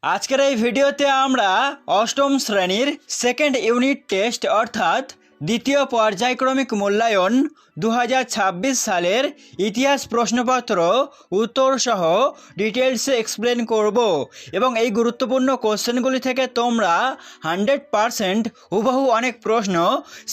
আজকের এই ভিডিওতে আমরা অষ্টম শ্রেণীর সেকেন্ড ইউনিট টেস্ট অর্থাৎ দ্বিতীয় পর্যায়ক্রমিক মূল্যায়ন 2026 সালের ইতিহাস প্রশ্নপত্র উত্তর সহ ডিটেলসে এক্সপ্লেন করব এবং এই গুরুত্বপূর্ণ কোশ্চেনগুলি থেকে তোমরা 100% হুবহু অনেক প্রশ্ন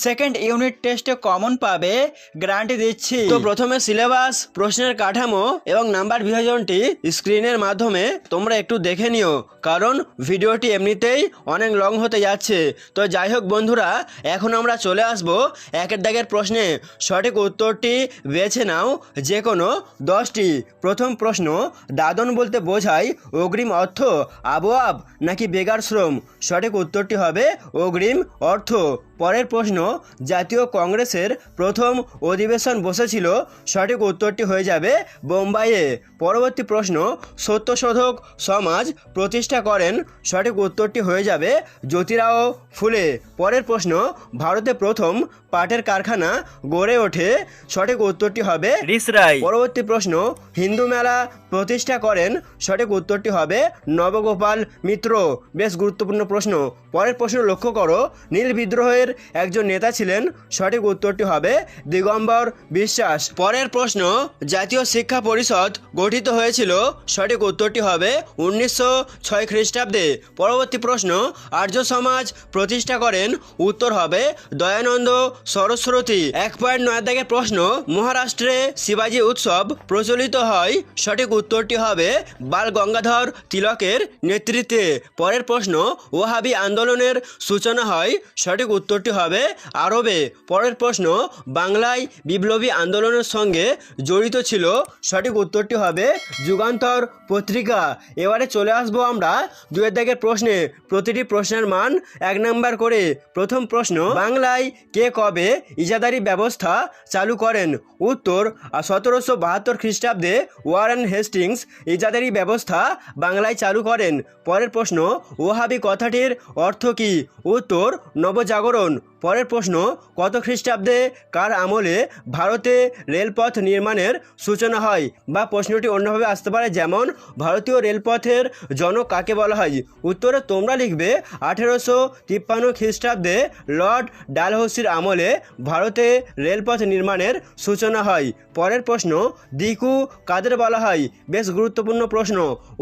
সেকেন্ড ইউনিট টেস্টে কমন পাবে গ্যারান্টি দিচ্ছি। তো প্রথমে সিলেবাস, প্রশ্নের কাঠামো এবং নাম্বার বিভাজনটি স্ক্রিনের মাধ্যমে তোমরা একটু দেখে নিও, কারণ ভিডিওটি এমনিতেই অনেক লং হতে যাচ্ছে। তো যাই হোক বন্ধুরা, এখন আমরা চলে আসবো একের দাগের প্রশ্নে। সঠিক উত্তরটি বেছে নাও যে কোনো 10টি। প্রথম প্রশ্ন, দাদন বলতে বোঝায় অগ্রিম অর্থ, আবওয়াব নাকি বেগার শ্রম? সঠিক উত্তরটি হবে অগ্রিম অর্থ। পরের প্রশ্ন, জাতীয় কংগ্রেসের প্রথম অধিবেশন বসেছিল? সঠিক উত্তরটি হয়ে যাবে বোম্বাইয়ে। পরবর্তী প্রশ্ন, সত্যশোধক সমাজ প্রতিষ্ঠা করেন? সঠিক উত্তরটি হয়ে যাবে জ্যোতিরাও ফুলে। পরের প্রশ্ন, ভারতে প্রথম পাটের কারখানা গড়ে ওঠে? সঠিক উত্তরটি হবে রিসরাই। পরবর্তী প্রশ্ন, হিন্দু মেলা প্রতিষ্ঠা করেন? সঠিক উত্তরটি হবে নবগোপাল মিত্র। বেশ গুরুত্বপূর্ণ প্রশ্ন। পরের প্রশ্ন লক্ষ্য করো, নীল বিদ্রোহের একজন নেতা ছিলেন? সঠিক উত্তরটি হবে দিগম্বর বিশ্বাস। পরের প্রশ্ন, জাতীয় শিক্ষা পরিষদ গঠিত হয়েছিল? সঠিক উত্তরটি হবে 1906 খ্রিস্টাব্দে। পরবর্তী প্রশ্ন, আর্য সমাজ প্রতিষ্ঠা করেন? উত্তর হবে দয়ানন্দ সরস্বতী। 1.9 দাগের প্রশ্ন, মহারাষ্ট্রে শিবাজী উৎসব প্রচলিত হয়? সঠিক উত্তরটি হবে বাল গঙ্গাধর তিলকের নেতৃত্বে। পরের প্রশ্ন, ওহাবি আন্দোলনের সূচনা হয়? সঠিক উত্তরটি হবে আরবে। পরের প্রশ্ন, বাংলায় বিপ্লবী আন্দোলনের সঙ্গে জড়িত ছিল? সঠিক উত্তরটি হবে যুগান্তর পত্রিকা। এবারে চলে আসবো আমরা 2 দাগের প্রশ্নে। প্রতিটি প্রশ্নের মান 1 নাম্বার করে। প্রথম প্রশ্ন, বাংলায় কে কবে ইজাদারি ব্যবস্থা চালু করেন? উত্তর 1772 খ্রিস্টাব্দে ওয়ারেন হেস্টিংস ইজাদারি ব্যবস্থা বাংলায় চালু করেন। পরের প্রশ্ন, ওহাবি কথাটির অর্থ কী? উত্তর নবজাগরণ। পরের প্রশ্ন, কত খ্রিস্টাব্দে কার আমলে ভারতে রেলপথ নির্মাণের সূচনা হয়? বা প্রশ্নটি অন্যভাবে আসতে পারে, যেমন ভারতীয় রেলপথের জনক কাকে বলা হয়? উত্তরে তোমরা লিখবে 1853 খ্রিস্টাব্দে লর্ড ডালহৌসির আমলে ভারতে রেলপথ নির্মাণের সূচনা হয়। পরের প্রশ্ন, দিকু কাদের বলা হয়? বেশ গুরুত্বপূর্ণ প্রশ্ন।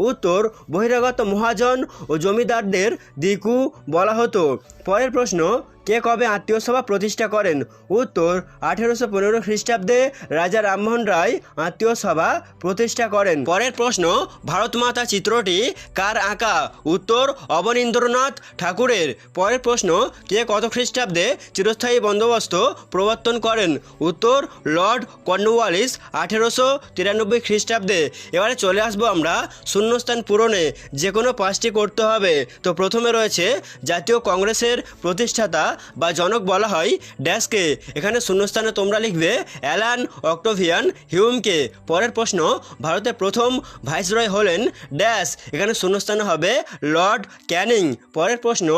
উত্তর বহিরাগত মহাজন ও জমিদারদের দিকু বলা হতো। পরের প্রশ্ন, কে কবে আত্মীয় সভা প্রতিষ্ঠা করেন? উত্তর 1815 খ্রিস্টাব্দে রাজা রামমোহন রায় আত্মীয় সভা প্রতিষ্ঠা করেন। পরের প্রশ্ন, ভারত মাতা চিত্রটি কার আঁকা? উত্তর অবনীন্দ্রনাথ ঠাকুরের। পরের প্রশ্ন, কে কত খ্রিস্টাব্দে চিরস্থায়ী বন্দোবস্ত প্রবর্তন করেন? উত্তর লর্ড কর্নওয়ালিস 1893 খ্রিস্টাব্দে। এবারে চলে আসবো আমরা শূন্যস্থান পূরণে। যে কোনো 5টি করতে হবে। তো প্রথমে রয়েছে জাতীয় কংগ্রেসের প্রতিষ্ঠাতা বা জনক বলা হয় ড্যাশকে। এখানে শূন্যস্থানে তোমরা লিখবে অ্যালান অক্টোভিয়ান হিউমকে। পরের প্রশ্ন, ভারতের প্রথম ভাইসরয় হলেন ড্যাশ। এখানে শূন্যস্থানে হবে লর্ড ক্যানিং। পরের প্রশ্ন,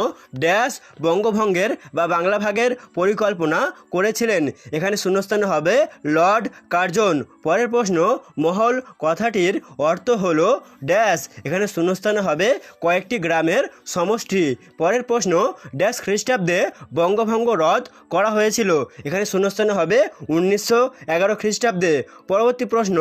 ড্যাশ বঙ্গভঙ্গের বা বাংলা ভাগের পরিকল্পনা করেছিলেন? এখানে শূন্যস্থানে হবে লর্ড কার্জন। পরের প্রশ্ন, মহল কথাটির অর্থ হলো ড্যাশ। এখানে শূন্যস্থানে হবে কয়েকটি গ্রামের সমষ্টি। পরের প্রশ্ন, ড্যাশ খ্রিস্টাব্দে বঙ্গভঙ্গ রদ করা হয়েছিল? এখানে শূন্যস্থানে হবে 1911 খ্রিস্টাব্দে। পরবর্তী প্রশ্ন,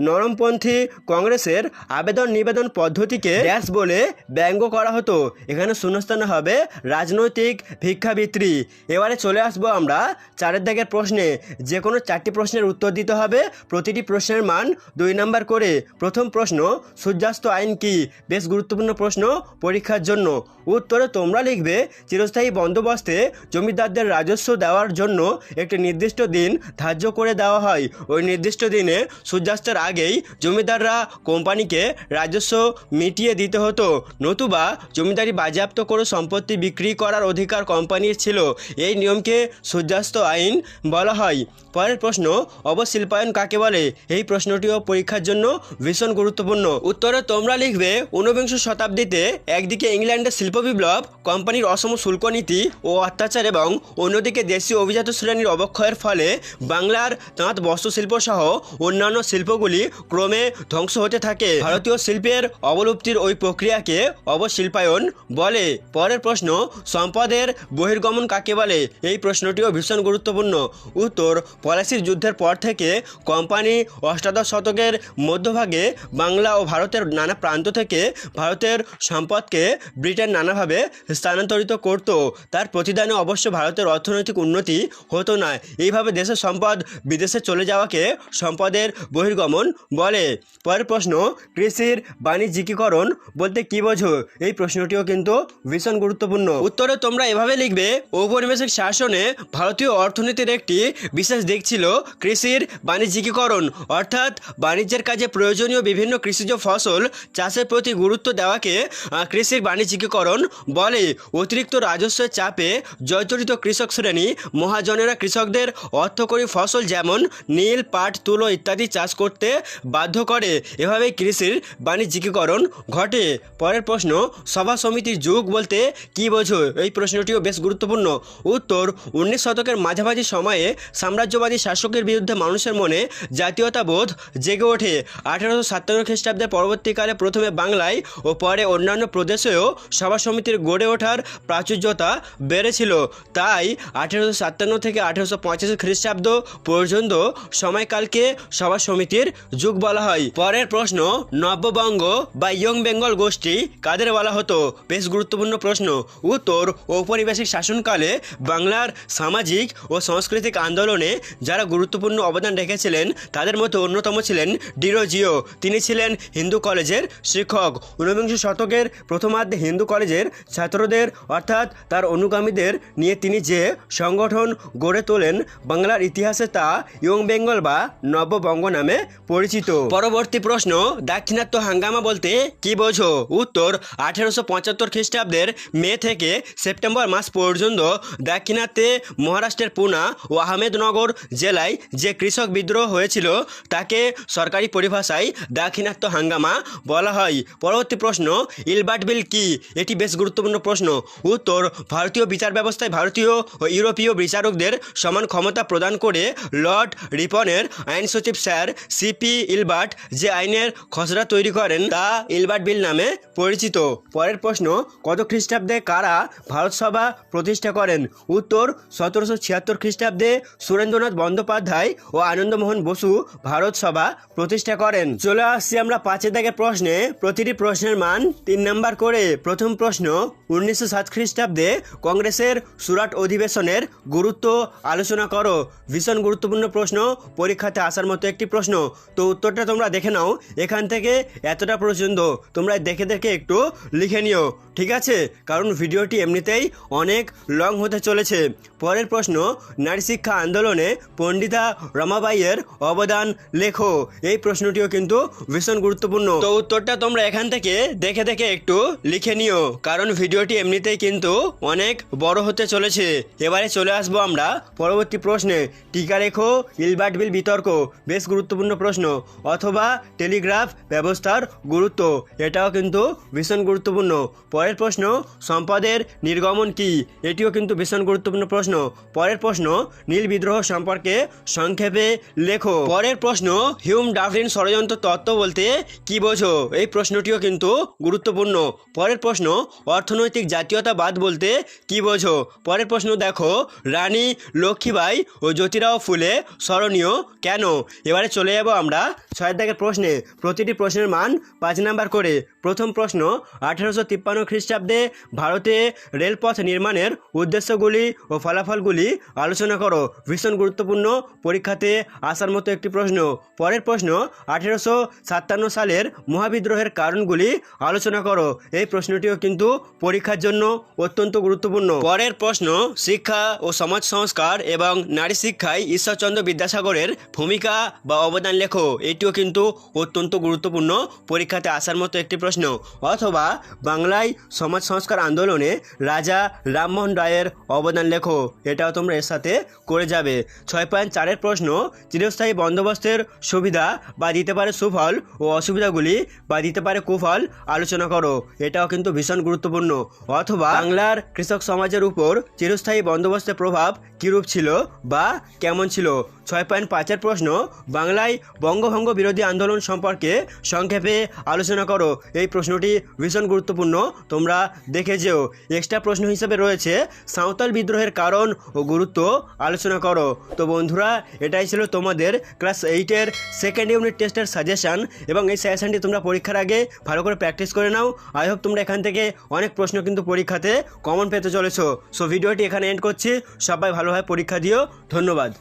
নরমপন্থী কংগ্রেসের আবেদন নিবেদন পদ্ধতিকে ড্যাশ বলে ব্যঙ্গ করা হতো? এখানে শূন্যস্থানে হবে রাজনৈতিক ভিক্ষাবৃত্তি। এবারে চলে আসবো আমরা 4 দাগের প্রশ্নে। যে কোনো 4টি প্রশ্নের উত্তর দিতে হবে। প্রতিটি প্রশ্নের মান 2 নাম্বার করে। প্রথম প্রশ্ন, সূর্যাস্ত আইন কি? বেশ গুরুত্বপূর্ণ প্রশ্ন পরীক্ষার জন্য। উত্তরে তোমরা লিখবে চিরস্থায়ী বন্দোবস্তে জমিদারদের রাজস্ব দেওয়ার জন্য একটি নির্দিষ্ট দিন ধার্য করে দেওয়া হয়। ওই নির্দিষ্ট দিনে সূর্যাস্তের আগেই জমিদাররা কোম্পানিকে রাজস্ব মিটিয়ে দিতে হতো, নতুবা জমিদারি বাজেয়াপ্ত করে সম্পত্তি বিক্রি করার অধিকার কোম্পানির ছিল। এই নিয়মকে সূর্যাস্ত আইন বলা হয়। পরের প্রশ্ন, অবশিল্পায়ন কাকে বলে? এই প্রশ্নটিও পরীক্ষার জন্য ভীষণ গুরুত্বপূর্ণ। উত্তরে তোমরা লিখবে 19বিংশ শতাব্দীতে একদিকে ইংল্যান্ডের শিল্প বিপ্লব, কোম্পানির অসম শুল্ক নীতি ও অত্যাচার এবং অন্যদিকে দেশীয় অভিজাত শ্রেণীর অবক্ষয়ের ফলে বাংলার তাঁত বস্ত্রশিল্প সহ অন্যান্য শিল্পগুলি ক্রমে ধ্বংস হতে থাকে। ভারতীয় শিল্পের অবলুপ্তির ওই প্রক্রিয়াকে অবশিল্পায়ন বলে। পরের প্রশ্ন, সম্পদের বহির্গমন কাকে বলে? এই প্রশ্নটিও ভীষণ গুরুত্বপূর্ণ। উত্তর, পলাশির যুদ্ধের পর থেকে কোম্পানি অষ্টাদশ শতকের মধ্যভাগে বাংলা ও ভারতের নানা প্রান্ত থেকে ভারতের সম্পদকে ব্রিটেন নানাভাবে স্থানান্তরিত করত। তার প্রতিদানে অবশ্য ভারতের অর্থনৈতিক উন্নতি হতো না। এইভাবে দেশের সম্পদ বিদেশে চলে যাওয়াকে সম্পদের বহির্গমন বলে। পরের প্রশ্ন, কৃষির বাণিজ্যিকীকরণ বলতে কী বোঝো? এই প্রশ্নটিও কিন্তু ভীষণ গুরুত্বপূর্ণ। উত্তরে তোমরা এভাবে লিখবে, ঔপনিবেশিক শাসনে ভারতীয় অর্থনীতির একটি বিশেষ দিক ছিল কৃষির বাণিজ্যিকীকরণ, অর্থাৎ বাণিজ্যের কাজে প্রয়োজনীয় বিভিন্ন কৃষিজ ফসল চাষের প্রতি গুরুত্ব দেওয়াকে কৃষির বাণিজ্যিকীকরণ বলে। অতিরিক্ত রাজস্বের চাপে জর্জরিত কৃষক শ্রেণী মহাজনেরা কৃষকদের অর্থকরী ফসল যেমন নীল, পাট, তুলো ইত্যাদি চাষ করতে বাধ্য করে। এভাবেই কৃষির বাণিজ্যিকীকরণ ঘটে। পরের প্রশ্ন, সভা সমিতির যুগ বলতে কী বোঝো? এই প্রশ্নটিও বেশ গুরুত্বপূর্ণ। উত্তর, 19 শতকের মাঝামাঝি সময়ে সাম্রাজ্যবাদী শাসকের বিরুদ্ধে মানুষের মনে জাতীয়তাবোধ জেগে ওঠে। 1857 খ্রিস্টাব্দের পরবর্তীকালে প্রথমে বাংলায় ও পরে অন্যান্য প্রদেশেও সভা সমিতির গড়ে ওঠার প্রাচুর্যতা বেড়েছিল। তাই 1857 থেকে 1885 খ্রিস্টাব্দ পর্যন্ত সময়কালকে সভা সমিতির যুগ বলা হয়। পরের প্রশ্ন, নব্যবঙ্গ বা ইয়ং বেঙ্গল গোষ্ঠী কাদের বলা হতো? বেশ গুরুত্বপূর্ণ প্রশ্ন। উত্তর, ঔপনিবেশিক শাসনকালে বাংলার সামাজিক ও সাংস্কৃতিক আন্দোলনে যারা গুরুত্বপূর্ণ অবদান রেখেছিলেন তাদের মধ্যে অন্যতম ছিলেন ডিরোজিও। তিনি ছিলেন হিন্দু কলেজের শিক্ষক। ঊনবিংশ শতকের প্রথমার্ধে হিন্দু কলেজের ছাত্রদের অর্থাৎ তার অনুগামীদের নিয়ে তিনি যে সংগঠন গড়ে তোলেন বাংলার ইতিহাসে তা ইয়ং বেঙ্গল বা নব্যবঙ্গ নামে পরিচিত। পরবর্তী প্রশ্ন, দাক্ষিণাত্য হাঙ্গামা বলতে কি বোঝো? উত্তর, 1875 খ্রিস্টাব্দের মে থেকে সেপ্টেম্বর মাস পর্যন্ত দাক্ষিণাত্যে মহারাষ্ট্রের পুনা ও আহমেদনগর জেলায় যে কৃষক বিদ্রোহ হয়েছিল তাকে সরকারি পরিভাষায় দাক্ষিণাত্য হাঙ্গামা বলা হয়। পরবর্তী প্রশ্ন, ইলবার্ট বিল কি? এটি বেশ গুরুত্বপূর্ণ প্রশ্ন। উত্তর, ভারতীয় বিচার ব্যবস্থায় ভারতীয় ও ইউরোপীয় বিচারকদের সমান ক্ষমতা প্রদান করে লর্ড রিপনের আইন সচিব স্যার সিপি ইলবার্ট যে আইনের খসড়া তৈরি করেন তা ইলবার্ট বিল নামে পরিচিত। পরের প্রশ্ন, কত খ্রিস্টাব্দে কারা ভারত সভা প্রতিষ্ঠা করেন? উত্তর, 1776 খ্রিস্টাব্দে সুরেন্দ্রনাথ বন্দ্যোপাধ্যায় ও আনন্দমোহন বসু ভারত সভা প্রতিষ্ঠা করেন। চলে আসছি আমরা 5 দাগের প্রশ্নে। প্রতিটি প্রশ্নের মান 3 নাম্বার করে। প্রথম প্রশ্ন, 1907 খ্রিস্টাব্দে কংগ্রেসের সুরাট অধিবেশনের গুরুত্ব আলোচনা করো। ভীষণ গুরুত্বপূর্ণ প্রশ্ন, পরীক্ষাতে আসার মতো একটি প্রশ্ন। তো উত্তরটা তোমরা দেখে নাও, এখান থেকে এতটা পর্যন্ত তোমরা দেখে দেখে একটু লিখে নিও, ঠিক আছে? কারণ ভিডিওটি এমনিতেই অনেক লং হতে চলেছে। পরের প্রশ্ন, নারী শিক্ষা আন্দোলনে পণ্ডিতা রমাবাইয়ের অবদান লেখো। এই প্রশ্নটিও কিন্তু ভীষণ গুরুত্বপূর্ণ। তো উত্তরটা তোমরা এখান থেকে দেখে দেখে একটু লিখে নিও, কারণ ভিডিওটি এমনিতেই কিন্তু অনেক বড় হতে চলেছে। এবারে চলে আসবো আমরা পরবর্তী প্রশ্নে। টিকা রেখো, ইলবার্ট বিল বিতর্ক। বেশ গুরুত্বপূর্ণ প্রশ্ন। অথবা টেলিগ্রাফ ব্যবস্থার গুরুত্ব, এটাও কিন্তু ভীষণ গুরুত্বপূর্ণ। পরের প্রশ্ন, সম্পদের নির্গমন কি? এটিও কিন্তু ভীষণ গুরুত্বপূর্ণ প্রশ্ন। পরের প্রশ্ন, নীল বিদ্রোহ সম্পর্কে সংক্ষেপে লেখো। পরের প্রশ্ন, হিউম ডাফরিন ষড়যন্ত্র তত্ত্ব বলতে কি বোঝো? এই প্রশ্নটিও কিন্তু গুরুত্বপূর্ণ। পরের প্রশ্ন, অর্থনৈতিক জাতীয়তাবাদ বলতে কি বোঝো? পরের প্রশ্ন দেখো, রানী লক্ষ্মীবাই ও জ্যোতিরাও ফুলে স্মরণীয় কেন? এবারে চলে যাব আমরা 6 দাগের প্রশ্নে। প্রতিটি প্রশ্নের মান 5 নাম্বার করে। প্রথম প্রশ্ন, 1853 খ্রিস্টাব্দে ভারতে রেলপথ নির্মাণের উদ্দেশ্যগুলি ও ফলাফলগুলি আলোচনা করো। ভীষণ গুরুত্বপূর্ণ, পরীক্ষাতে আসার মতো একটি প্রশ্ন। পরের প্রশ্ন, 1857 সালের মহাবিদ্রোহের কারণগুলি আলোচনা করো। এই প্রশ্নটিও কিন্তু পরীক্ষার জন্য অত্যন্ত গুরুত্বপূর্ণ। পরের প্রশ্ন, শিক্ষা ও সমাজ সংস্কার এবং নারী শিক্ষায় ঈশ্বরচন্দ্র বিদ্যাসাগরের ভূমিকা বা অবদান লেখো। এটিও কিন্তু অত্যন্ত গুরুত্বপূর্ণ, পরীক্ষাতে আসার মতো একটি প্রশ্ন। অথবা বাংলায় সমাজ সংস্কার আন্দোলনে রাজা রামমোহন রায়ের অবদান লেখো। এটাও তোমরা এর সাথে করে যাবে। 6.4 প্রশ্ন, চিরস্থায়ী বন্দোবস্তের সুবিধা বা দিতে পারে সুফল ও অসুবিধাগুলি বা দিতে পারে কুফল আলোচনা করো। এটাও কিন্তু ভীষণ গুরুত্বপূর্ণ। অথবা বাংলার কৃষক সমাজের উপর চিরস্থায়ী বন্দোবস্তের প্রভাব কীরূপ ছিল বা কেমন ছিল। 6.5-এর প্রশ্ন, বাংলায় বঙ্গভঙ্গ বিরোধী আন্দোলন সম্পর্কে সংক্ষেপে আলোচনা করো। এই প্রশ্নটি ভীষণ গুরুত্বপূর্ণ, তোমরা দেখে যেও। এক্সট্রা প্রশ্ন হিসেবে রয়েছে সাঁওতাল বিদ্রোহের কারণ ও গুরুত্ব আলোচনা করো। তো বন্ধুরা, এটাই ছিল তোমাদের ক্লাস 8-এর সেকেন্ড ইউনিট টেস্টের সাজেশান, এবং এই সাজেশানটি তোমরা পরীক্ষার আগে ভালো করে প্র্যাকটিস করে নাও। আই হোপ তোমরা এখান থেকে অনেক প্রশ্ন কিন্তু পরীক্ষাতে কমন পেতে চলেছো। সো ভিডিওটি এখানে এন্ড করছি। সবাই ভালোভাবে পরীক্ষা দিও। ধন্যবাদ।